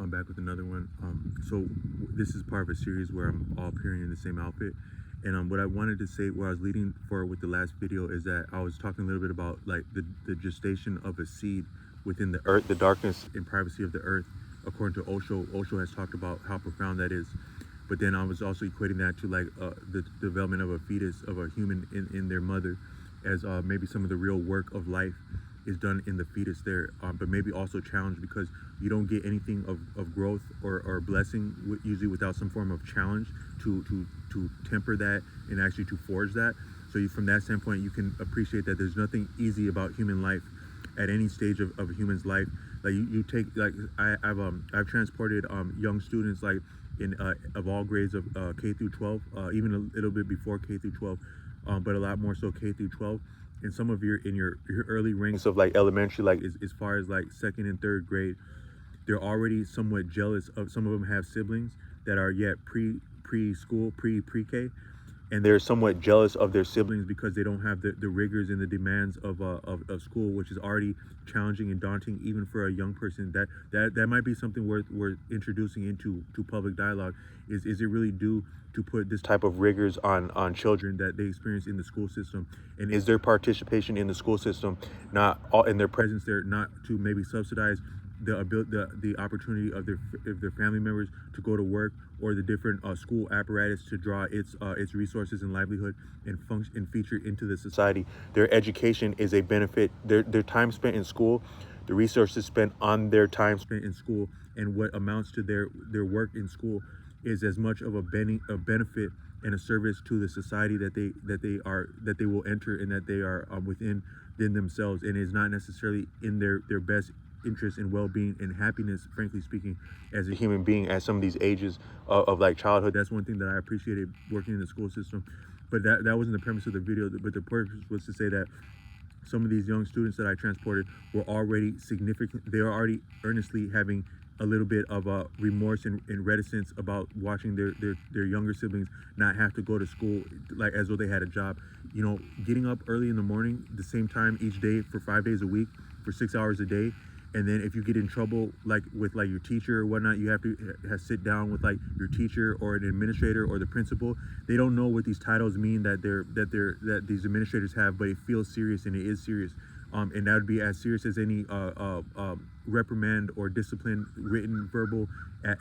I'm back with another one. This is part of a series where I'm all appearing in the same outfit. And what I wanted to say, where I was leading for with the last video, is that I was talking a little bit about like the gestation of a seed within the earth, the darkness and privacy of the earth, according to Osho. Osho has talked about how profound that is. But then I was also equating that to like the development of a fetus, of a human in their mother, as maybe some of the real work of life is done in the fetus there, but maybe also challenged, because you don't get anything of growth or blessing usually without some form of challenge to temper that and actually to forge that. So from that standpoint, you can appreciate that there's nothing easy about human life at any stage of a human's life. Like you take, like I've transported young students, like in of all grades of K through 12, even a little bit before K through 12, but a lot more so K through 12. And some of your early ranks of like elementary, like as far as like second and third grade, they're already somewhat jealous of, some of them have siblings that are yet preschool, pre-K, and they're somewhat jealous of their siblings because they don't have the rigors and the demands of school, which is already challenging and daunting even for a young person. That might be something worth introducing into public dialogue. Is it really due to put this type of rigors on children that they experience in the school system, and is their participation in the school system, not all in their presence there, not to maybe subsidize the opportunity of their family members to go to work, or the different school apparatus to draw its resources and livelihood and function and feature into the society. Their education is a benefit. Their time spent in school, the resources spent on their time spent in school, and what amounts to their work in school is as much of a benefit and a service to the society that they will enter, and that they are within themselves, and is not necessarily in their best interest and well-being and happiness, frankly speaking, as a human being at some of these ages of like childhood. That's one thing that I appreciated working in the school system. But that wasn't the premise of the video. But the purpose was to say that some of these young students that I transported were already significant. They are already earnestly having a little bit of a remorse and reticence about watching their younger siblings not have to go to school like as though they had a job. You know, getting up early in the morning, the same time each day for 5 days a week for 6 hours a day. And then if you get in trouble, like with like your teacher or whatnot, you have to sit down with like your teacher or an administrator or the principal. They don't know what these titles mean that these administrators have, but it feels serious, and it is serious. And that would be as serious as any reprimand or discipline, written, verbal,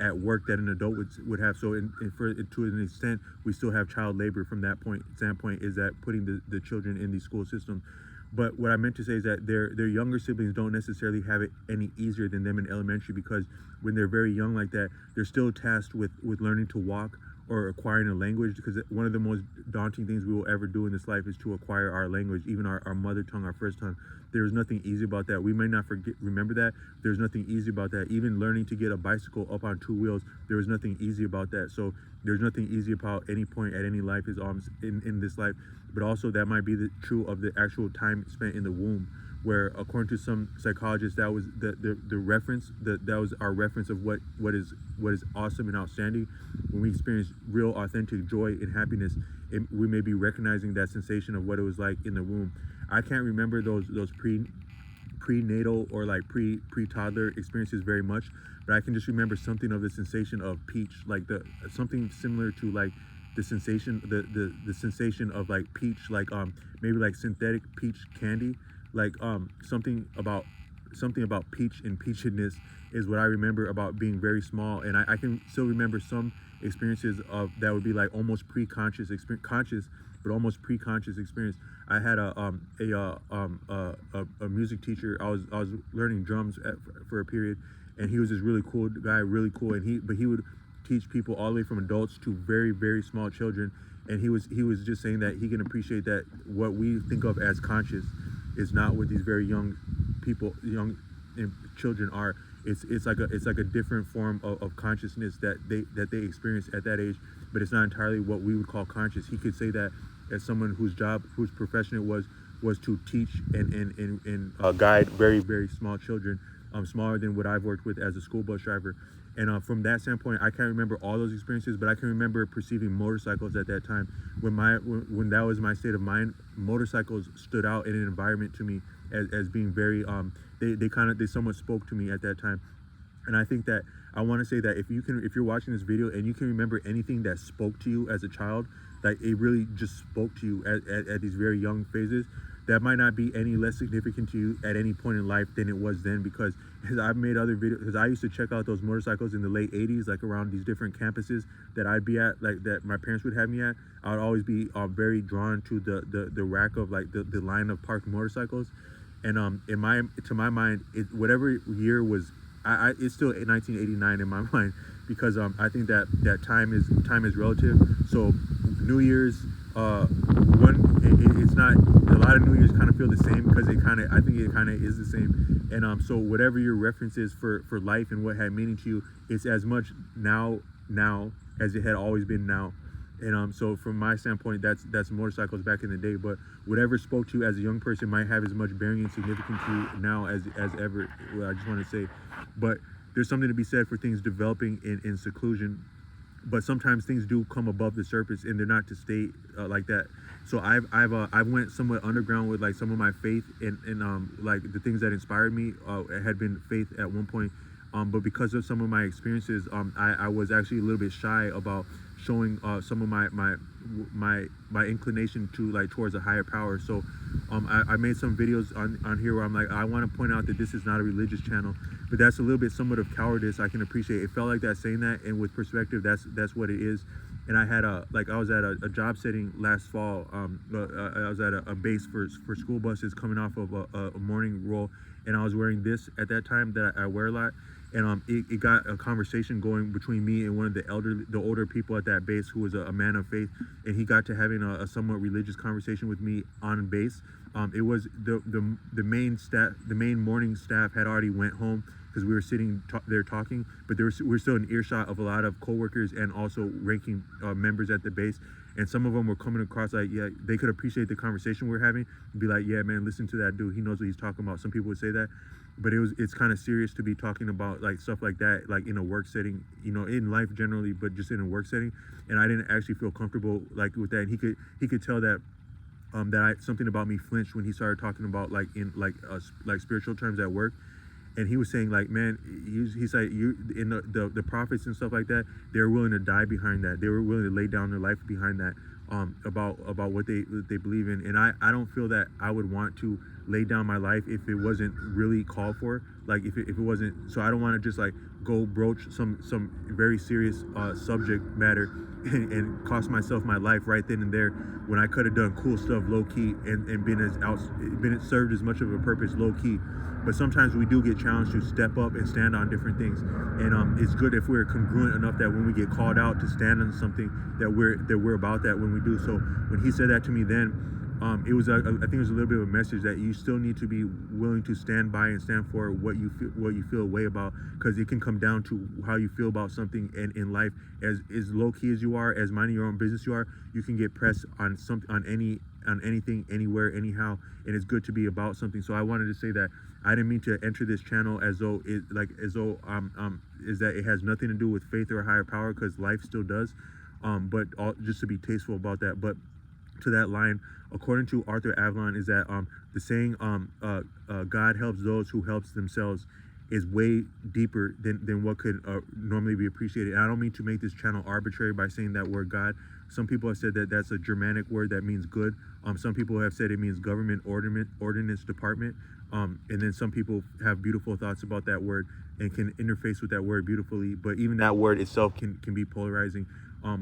at work that an adult would have. So to an extent, we still have child labor from that standpoint, is that putting the children in the school system. But what I meant to say is that their younger siblings don't necessarily have it any easier than them in elementary, because when they're very young like that, they're still tasked with learning to walk or acquiring a language, because one of the most daunting things we will ever do in this life is to acquire our language, even our mother tongue, our first tongue. There's nothing easy about that. We may not remember that. There's nothing easy about that. Even learning to get a bicycle up on 2 wheels, there was nothing easy about that. So there's nothing easy about any point at any life is in this life. But also that might be true of the actual time spent in the womb, where according to some psychologists, that was the reference, that was our reference of what is awesome and outstanding. When we experience real authentic joy and happiness, we may be recognizing that sensation of what it was like in the womb. I can't remember those prenatal or like pre-toddler experiences very much, but I can just remember something of the sensation of peach, like something similar to like the sensation sensation of like peach, like maybe like synthetic peach candy, like something about peach and peachiness is what I remember about being very small. And I can still remember some experiences of that would be like almost pre-conscious experience, conscious but almost pre-conscious experience. I had a music teacher. I was learning drums for a period, and he was this really cool guy, really cool. And he would teach people all the way from adults to very, very small children. And he was just saying that he can appreciate that what we think of as conscious is not what these very young children are. It's like a different form of consciousness that they experience at that age, but it's not entirely what we would call conscious. He could say that as someone whose profession it was to teach and guide very, very small children, smaller than what I've worked with as a school bus driver. And from that standpoint, I can't remember all those experiences, but I can remember perceiving motorcycles at that time. When that was my state of mind, motorcycles stood out in an environment to me as being very, they somewhat spoke to me at that time. And I think that I want to say that if you're watching this video and you can remember anything that spoke to you as a child, like it really just spoke to you at these very young phases, that might not be any less significant to you at any point in life than it was then. Because I've made other videos, because I used to check out those motorcycles in the late 80s, like around these different campuses that I'd be at, like that my parents would have me at. I would always be very drawn to the rack of like the line of parked motorcycles. And to my mind, whatever year was, it's still 1989 in my mind, because I think that time is relative. So New Year's, it's not, a lot of New Year's kind of feel the same, because I think it kind of is the same. And so whatever your reference is for life and what had meaning to you, it's as much now as it had always been now. And so from my standpoint, that's motorcycles back in the day. But whatever spoke to you as a young person might have as much bearing and significance to you now as ever. Well, I just want to say, but there's something to be said for things developing in seclusion. But sometimes things do come above the surface, and they're not to stay like that. So I've went somewhat underground with like some of my faith, and like the things that inspired me had been faith at one point. But because of some of my experiences, I was actually a little bit shy about showing some of my inclination to like towards a higher power. So I made some videos on here where I'm like, I want to point out that this is not a religious channel, but that's a little bit somewhat of cowardice. I can appreciate it. Felt like that saying that, and with perspective, that's what it is. And I had I was at a job setting last fall. I was at a base for school buses coming off of a morning roll, and I was wearing this at that time that I wear a lot. And it got a conversation going between me and one of the older people at that base, who was a man of faith, and he got to having a somewhat religious conversation with me on base. It was the main morning staff had already went home, because we were sitting there talking, but we're still in earshot of a lot of coworkers and also ranking members at the base. And some of them were coming across like, yeah, they could appreciate the conversation we're having and be like, yeah, man, listen to that dude. He knows what he's talking about. Some people would say that, but it's kind of serious to be talking about like stuff like that, like in a work setting, in life generally, but just in a work setting. And I didn't actually feel comfortable like with that. And he could tell that something about me flinched when he started talking about like in like spiritual terms at work. And he was saying like, man, he's like, you in the prophets and stuff like that, they were willing to die behind that. They were willing to lay down their life behind that, about what they believe in. And I don't feel that I would want to lay down my life if it wasn't really called for. Like if it wasn't, so I don't want to just like go broach some very serious subject matter and cost myself my life right then and there, when I could have done cool stuff low key and been served as much of a purpose low key. But sometimes we do get challenged to step up and stand on different things, and it's good if we're congruent enough that when we get called out to stand on something, that we're about that when we do. So when he said that to me, then it was I think it was a little bit of a message that you still need to be willing to stand by and stand for what you feel a way about, because it can come down to how you feel about something. And in life, as low key as you are, as minding your own business you are, you can get pressed on anything, anywhere, anyhow, and it's good to be about something. So I wanted to say that I didn't mean to enter this channel as though is that it has nothing to do with faith or a higher power, because life still does, but just to be tasteful about that. But to that line, according to Arthur Avalon, is that the saying God helps those who helps themselves is way deeper than what could normally be appreciated. And I don't mean to make this channel arbitrary by saying that word God. Some people have said that that's a Germanic word that means good. Some people have said it means government ordinance department. And then some people have beautiful thoughts about that word and can interface with that word beautifully. But even that word itself can be polarizing. I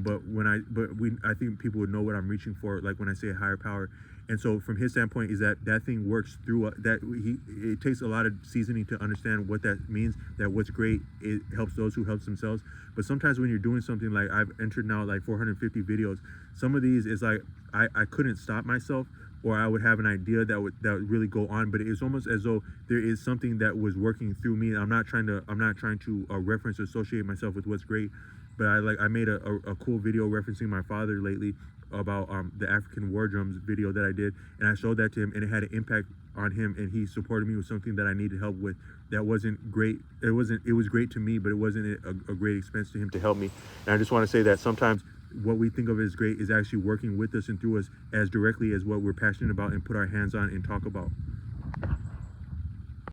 think people would know what I'm reaching for, like when I say a higher power. And so from his standpoint is that thing works through it takes a lot of seasoning to understand what that means, that what's great, it helps those who help themselves. But sometimes when you're doing something like I've entered now like 450 videos, some of these is like I couldn't stop myself, or I would have an idea that would really go on, but it's almost as though there is something that was working through me. I'm not trying to reference or associate myself with what's great, but I made a cool video referencing my father lately about the African war drums video that I did, and I showed that to him, and it had an impact on him, and he supported me with something that I needed help with. That wasn't great. It was great to me, but it wasn't a great expense to him to help me. And I just want to say that sometimes what we think of as great is actually working with us and through us as directly as what we're passionate about and put our hands on and talk about.